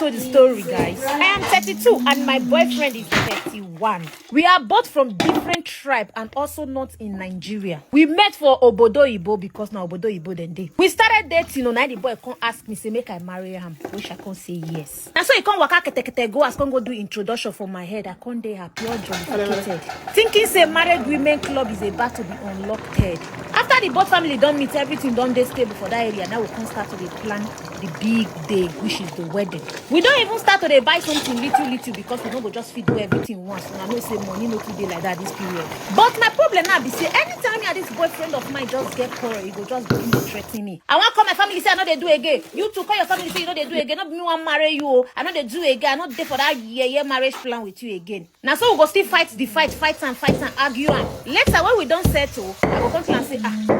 to the story, guys. I am 32 and my boyfriend is 31. We are both from different tribe and also not in Nigeria. We met for Obodo Ibo because now Obodo Ibo then day. We started dating, now the boy can't ask me, say make I marry him. Which I can't say yes. And so he can't waka kete go as can't go do introduction for my head. I can't dey happy or jollificated. Thinking say married women club is about to be unlocked. After the both family don't meet, everything done dey stable for that area. Now we can start to plan the big day, which is the wedding. We don't even start to buy something little because we don't go just fit do everything once. And I know say money no today like that this period. But my problem now be say anytime this boyfriend of mine just get quarrel, he go just go in threaten me. I want call my family say I know they do again. You too call your family say you know they do again. Not me want marry you. I know they do again. I not there for that year marriage plan with you again. Now so we go still fight and argue and later when we don't settle, I go come to and say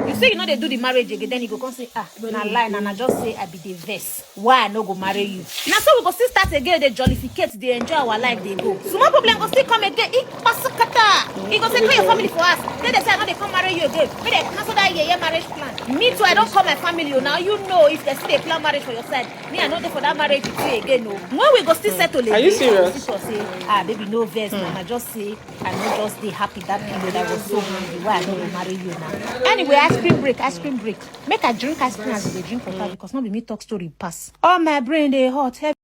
you say you know they do the marriage again. Then you go come say na lie and I just say I be the verse. Why I no go marry you? Now so we go still start again. They jollificate. They enjoy our life. They go. So my problem go still come again. He go say call your family for us. Then they say I know they come marry you again. But they cancel that year marriage plan. Me too. I don't call my family. Now you know if they still plan marriage for your side. Me I know they for that marriage with you again. No. When we go still settle again. Are you serious? Say baby no verse. And I just say I know just stay happy that period. I was so hungry. Why I don't go marry you now? Anyway, ice cream break. Make I drink ice cream as they drink water because not be me talk story pass. Oh my brain they hot.